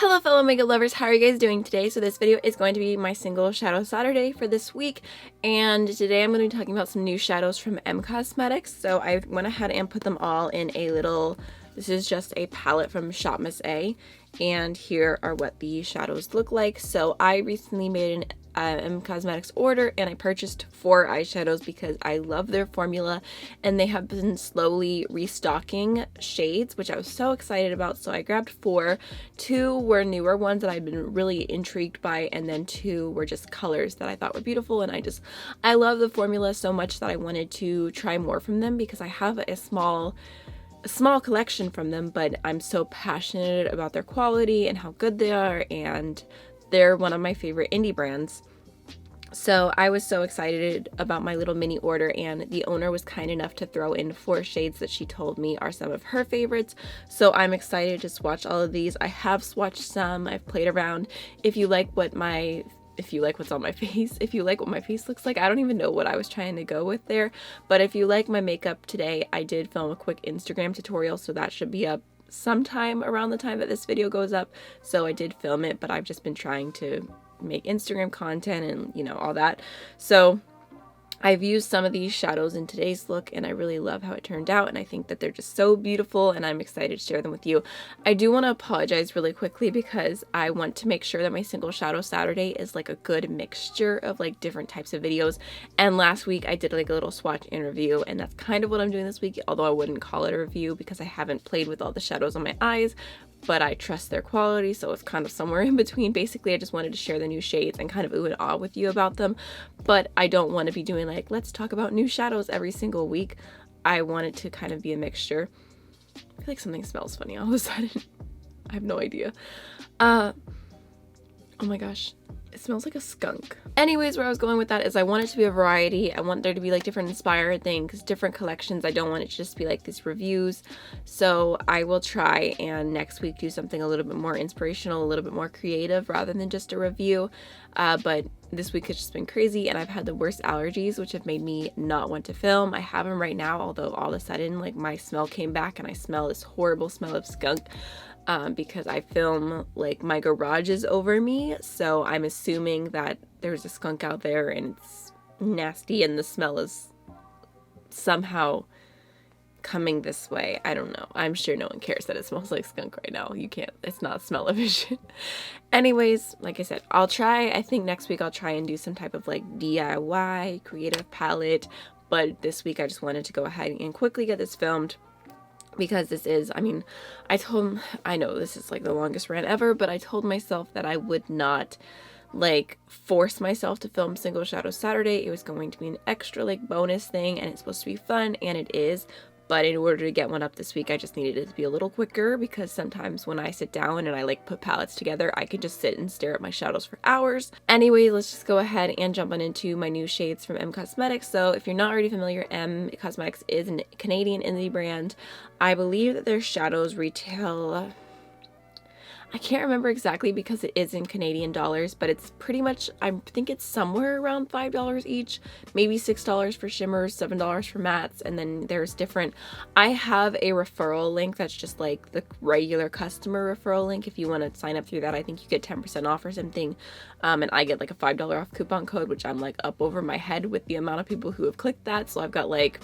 Hello fellow makeup lovers, how are you guys doing today? So this video is going to be my single shadow Saturday for this week, and today I'm going to be talking about some new shadows from Emme Cosmetics. So I went ahead and put them all in a little, this is just a palette from Shop Miss A, and here are what the shadows look like. So I recently made an Emme Cosmetics order and I purchased 4 eyeshadows because I love their formula and they have been slowly restocking shades, which I was so excited about. So I grabbed 4. 2 were newer ones that I've been really intrigued by, and then 2 were just colors that I thought were beautiful, and I love the formula so much that I wanted to try more from them because I have a small collection from them, but I'm so passionate about their quality and how good they are, and they're one of my favorite indie brands. So I was so excited about my little mini order, and the owner was kind enough to throw in 4 shades that she told me are some of her favorites. So I'm excited to swatch all of these. I have swatched some, I've played around. If you like what's on my face, if you like what my face looks like, I don't even know what I was trying to go with there, but if you like my makeup today, I did film a quick Instagram tutorial, so that should be up sometime around the time that this video goes up. So I did film it, but I've just been trying to make Instagram content and, you know, all that. So I've used some of these shadows in today's look and I really love how it turned out, and I think that they're just so beautiful and I'm excited to share them with you. I do want to apologize really quickly because I want to make sure that my single shadow Saturday is like a good mixture of like different types of videos, and last week I did like a little swatch and review, and that's kind of what I'm doing this week, although I wouldn't call it a review because I haven't played with all the shadows on my eyes, but I trust their quality, so it's kind of somewhere in between. Basically, I just wanted to share the new shades and kind of ooh and ah with you about them, but I don't want to be doing like, let's talk about new shadows every single week. I want it to kind of be a mixture. I feel like something smells funny all of a sudden. I have no idea. Oh my gosh. It smells like a skunk. Anyways, where I was going with that is I want it to be a variety. I want there to be like different inspired things, different collections. I don't want it to just be like these reviews. So I will try and next week do something a little bit more inspirational, a little bit more creative rather than just a review. But this week has just been crazy and I've had the worst allergies, which have made me not want to film. I have them right now, although all of a sudden like my smell came back and I smell this horrible smell of skunk. Because I film like my garage is over me, so I'm assuming that there's a skunk out there and it's nasty and the smell is somehow coming this way. I don't know. I'm sure no one cares that it smells like skunk right now. You can't, it's not smell-o-vision. Anyways, like I said, I'll try, I think next week I'll try and do some type of like DIY creative palette, but this week I just wanted to go ahead and quickly get this filmed. Because this is, I mean, I know this is like the longest rant ever, but I told myself that I would not like force myself to film Single Shadow Saturday. It was going to be an extra like bonus thing and it's supposed to be fun, and it is. But in order to get one up this week, I just needed it to be a little quicker because sometimes when I sit down and I like put palettes together, I can just sit and stare at my shadows for hours. Anyway, let's just go ahead and jump on into my new shades from Emme Cosmetics. So if you're not already familiar, Emme Cosmetics is a Canadian indie brand. I believe that their shadows retail, I can't remember exactly because it is in Canadian dollars, but it's pretty much, I think it's somewhere around $5 each, maybe $6 for shimmers, $7 for mattes, and then there's different. I have a referral link that's just like the regular customer referral link. If you want to sign up through that, I think you get 10% off or something, and I get like a $5 off coupon code, which I'm like up over my head with the amount of people who have clicked that, so I've got like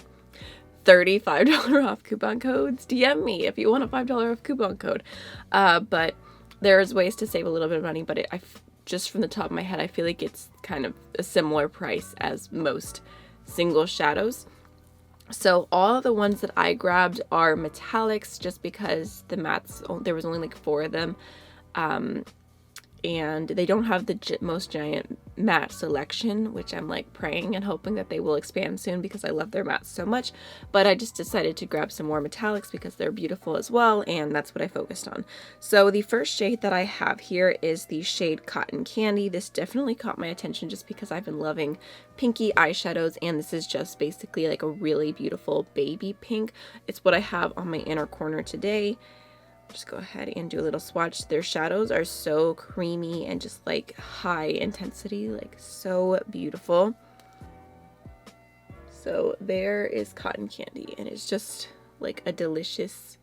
$35 off coupon codes. DM me if you want a $5 off coupon code, but there's ways to save a little bit of money, but just from the top of my head, I feel like it's kind of a similar price as most single shadows. So all of the ones that I grabbed are metallics just because the mattes, there was only like 4 of them. And they don't have the most giant matte selection, which I'm like praying and hoping that they will expand soon because I love their mattes so much. But I just decided to grab some more metallics because they're beautiful as well, and that's what I focused on. So the first shade that I have here is the shade Cotton Candy. This definitely caught my attention just because I've been loving pinky eyeshadows, and this is just basically like a really beautiful baby pink. It's what I have on my inner corner today. Just go ahead and do a little swatch. Their shadows are so creamy and just like high intensity, like so beautiful. So there is Cotton Candy, and it's just like a delicious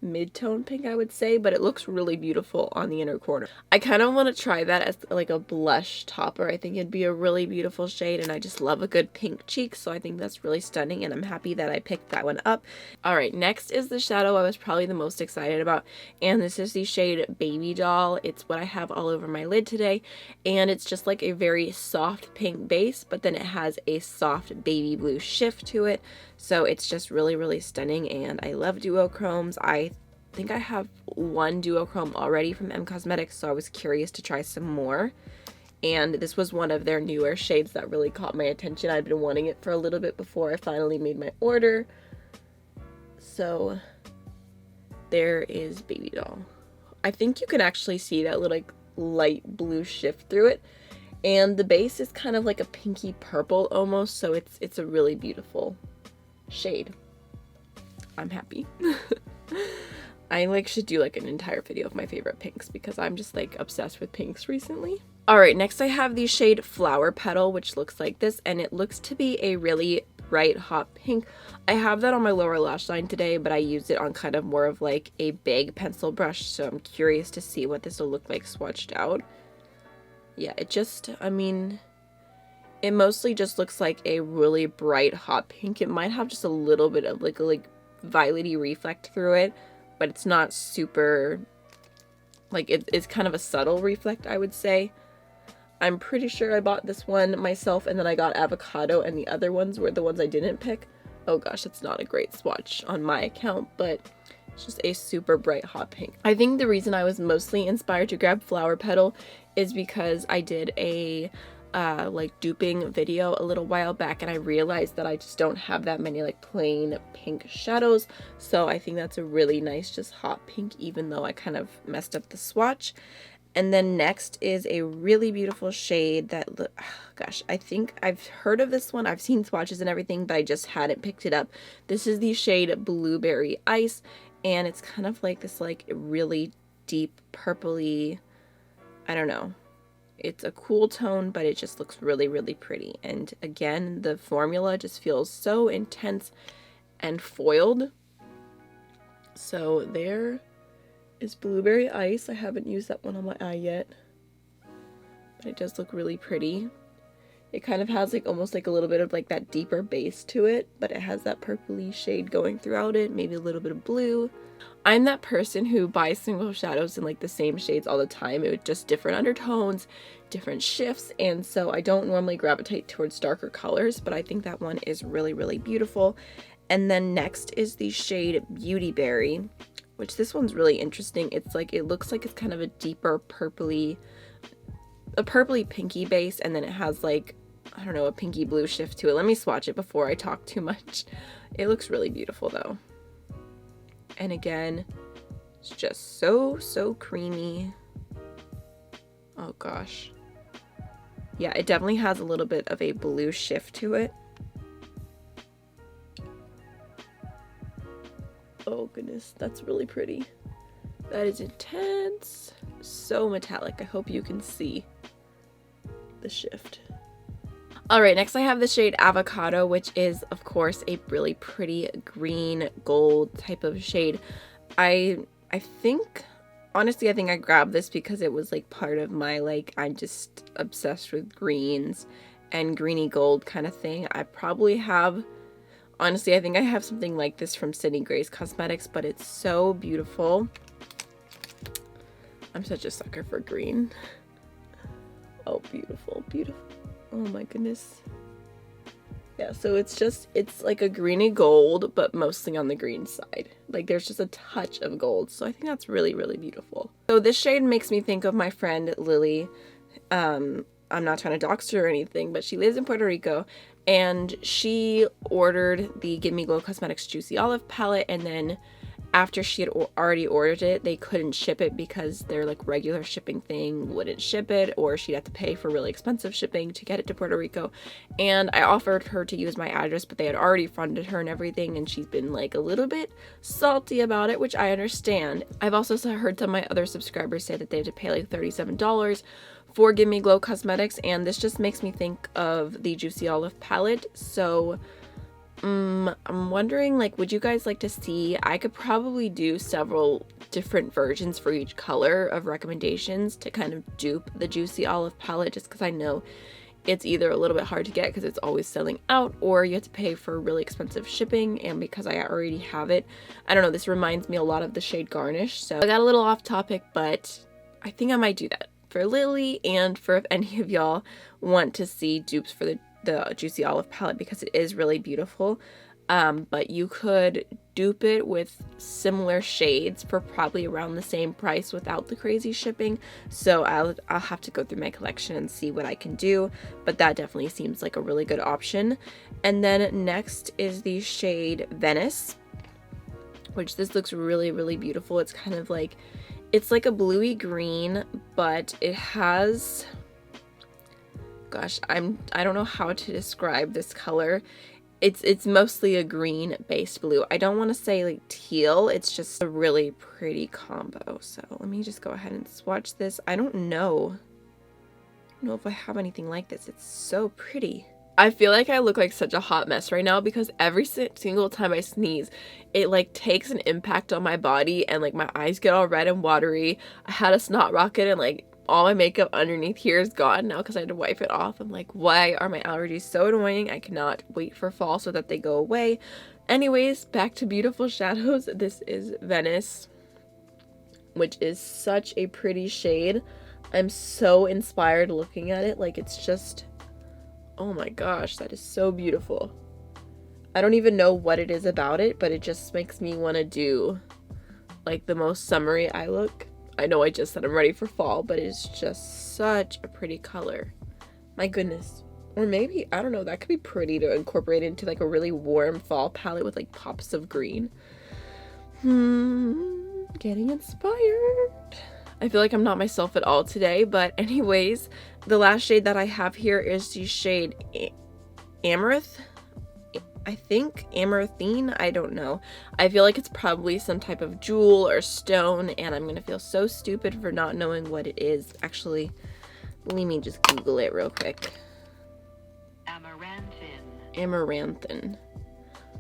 mid-tone pink, I would say, but it looks really beautiful on the inner corner. I kind of want to try that as like a blush topper. I think it'd be a really beautiful shade, and I just love a good pink cheek, so I think that's really stunning, and I'm happy that I picked that one up. All right, next is the shadow I was probably the most excited about, and this is the shade Babydoll. It's what I have all over my lid today, and it's just like a very soft pink base, but then it has a soft baby blue shift to it, so it's just really, really stunning, and I love duochromes. I think I have one duochrome already from Emme Cosmetics, so I was curious to try some more. And this was one of their newer shades that really caught my attention. I'd been wanting it for a little bit before I finally made my order. So there is Babydoll. I think you can actually see that little like light blue shift through it. And the base is kind of like a pinky purple almost, so it's a really beautiful shade. I'm happy. I like should do like an entire video of my favorite pinks because I'm just like obsessed with pinks recently. Alright, next I have the shade Flower Petal, which looks like this, and it looks to be a really bright hot pink. I have that on my lower lash line today, but I used it on kind of more of like a big pencil brush, so I'm curious to see what this will look like swatched out. Yeah, it just, I mean, it mostly just looks like a really bright hot pink. It might have just a little bit of like a violet-y reflect through it, but it's not super, like, it's kind of a subtle reflect, I would say. I'm pretty sure I bought this one myself, and then I got Avocado, and the other ones were the ones I didn't pick. Oh gosh, it's not a great swatch on my account, but it's just a super bright hot pink. I think the reason I was mostly inspired to grab Flower Petal is because I did a like duping video a little while back, and I realized that I just don't have that many like plain pink shadows, so I think that's a really nice just hot pink, even though I kind of messed up the swatch. And then next is a really beautiful shade that, gosh, I think I've heard of this one. I've seen swatches and everything, but I just hadn't picked it up. This is the shade Blueberry Ice, and it's kind of like this like really deep purpley, I don't know. It's a cool tone, but it just looks really, really pretty. And again, the formula just feels so intense and foiled. So there is Blueberry Ice. I haven't used that one on my eye yet, but it does look really pretty. It kind of has like almost like a little bit of like that deeper base to it, but it has that purpley shade going throughout it, maybe a little bit of blue. I'm that person who buys single shadows in like the same shades all the time. It was just different undertones, different shifts, and so I don't normally gravitate towards darker colors, but I think that one is really, really beautiful. And then next is the shade Beautyberry, which this one's really interesting. It's like, it looks like it's kind of a deeper purpley pinky base, and then it has like, I don't know, a pinky blue shift to it. Let me swatch it before I talk too much. It looks really beautiful though. And again, it's just so, so creamy. Oh gosh. Yeah, it definitely has a little bit of a blue shift to it. Oh goodness, that's really pretty. That is intense. So metallic. I hope you can see the shift. Alright, next I have the shade Avocado, which is, of course, a really pretty green gold type of shade. I think, honestly, I think I grabbed this because it was like part of my like, I'm just obsessed with greens and greeny gold kind of thing. I probably have, honestly, I think I have something like this from Sydney Grace Cosmetics, but it's so beautiful. I'm such a sucker for green. Oh, beautiful, beautiful. Oh my goodness. Yeah, so it's like a greeny gold, but mostly on the green side. Like there's just a touch of gold, so I think that's really, really beautiful. So this shade makes me think of my friend Lily. I'm not trying to dox her or anything, but she lives in Puerto Rico, and she ordered the Give Me Glow Cosmetics Juicy Olive palette, and then after she had already ordered it, they couldn't ship it because their like regular shipping thing wouldn't ship it, or she'd have to pay for really expensive shipping to get it to Puerto Rico. And I offered her to use my address, but they had already funded her and everything, and she's been like a little bit salty about it, which I understand. I've also heard some of my other subscribers say that they had to pay like $37 for Give Me Glow Cosmetics, and this just makes me think of the Juicy Olive palette. So I'm wondering, like, would you guys like to see, I could probably do several different versions for each color of recommendations to kind of dupe the Juicy Olive palette, just because I know it's either a little bit hard to get because it's always selling out, or you have to pay for really expensive shipping, and because I already have it, I don't know, this reminds me a lot of the shade Garnish. So I got a little off topic, but I think I might do that for Lily, and for if any of y'all want to see dupes for the Juicy Olive palette, because it is really beautiful. But you could dupe it with similar shades for probably around the same price without the crazy shipping. So I'll have to go through my collection and see what I can do, but that definitely seems like a really good option. And then next is the shade Venice, which this looks really, really beautiful. It's kind of like, it's like a bluey green, but it has, gosh, I don't know how to describe this color. It's mostly a green based blue. I don't want to say like teal, it's just a really pretty combo. So let me just go ahead and swatch this. I don't know if I have anything like this. It's so pretty. I feel like I look like such a hot mess right now because every single time I sneeze, it like takes an impact on my body, and like my eyes get all red and watery. I had a snot rocket, and like all my makeup underneath here is gone now because I had to wipe it off. I'm like, why are my allergies so annoying? I cannot wait for fall so that they go away. Anyways, back to beautiful shadows. This is Venice, which is such a pretty shade. I'm so inspired looking at it. Like, it's just, oh my gosh, that is so beautiful. I don't even know what it is about it, but it just makes me want to do like the most summery eye look. I know I just said I'm ready for fall, but it's just such a pretty color. My goodness. Or maybe, I don't know, that could be pretty to incorporate into like a really warm fall palette with like pops of green. Getting inspired. I feel like I'm not myself at all today, but anyways, the last shade that I have here is the shade Amaranthine. I think Amaranthine, I don't know. I feel like it's probably some type of jewel or stone, and I'm gonna feel so stupid for not knowing what it is. Actually, let me just Google it real quick. Amaranthine.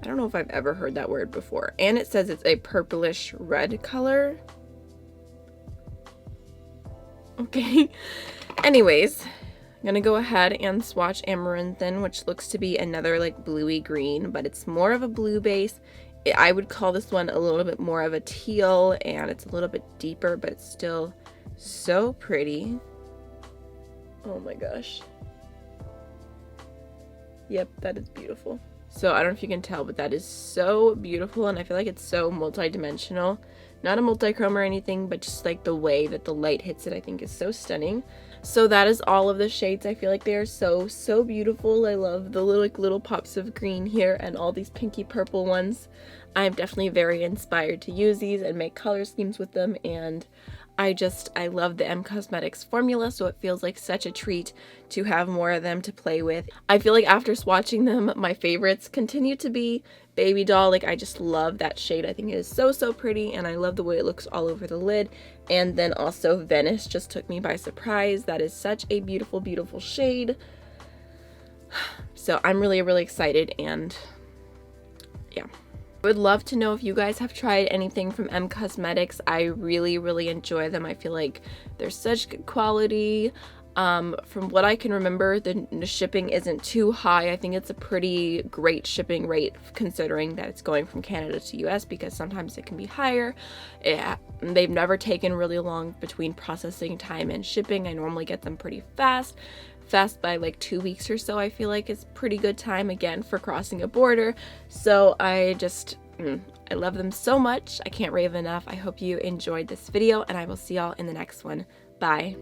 I don't know if I've ever heard that word before. And it says it's a purplish red color. Okay. Anyways, I'm gonna go ahead and swatch Amaranthine, which looks to be another like bluey green, but it's more of a blue base. I would call this one a little bit more of a teal, and it's a little bit deeper, but it's still so pretty. Oh my gosh. Yep, that is beautiful. So I don't know if you can tell, but that is so beautiful, and I feel like it's so multi-dimensional. Not a multi-chrome or anything, but just like the way that the light hits it, I think is so stunning. So that is all of the shades. I feel like they are so beautiful. I love the little pops of green here and all these pinky purple ones. I'm definitely very inspired to use these and make color schemes with them, and I love the Emme Cosmetics formula, so it feels like such a treat to have more of them to play with. I feel like after swatching them, my favorites continue to be Babydoll. Like, I just love that shade. I think it is so pretty, and I love the way it looks all over the lid. And then also Venice just took me by surprise. That is such a beautiful shade. So I'm really excited, and yeah. I would love to know if you guys have tried anything from Emme Cosmetics. I really enjoy them. I feel like they're such good quality. From what I can remember, the shipping isn't too high. I think it's a pretty great shipping rate considering that it's going from Canada to US, because sometimes it can be higher. They've never taken really long between processing time and shipping. I normally get them pretty fast by like 2 weeks or so. I feel like it's pretty good time again for crossing a border. So I love them so much. I can't rave enough. I hope you enjoyed this video, and I will see y'all in the next one. Bye.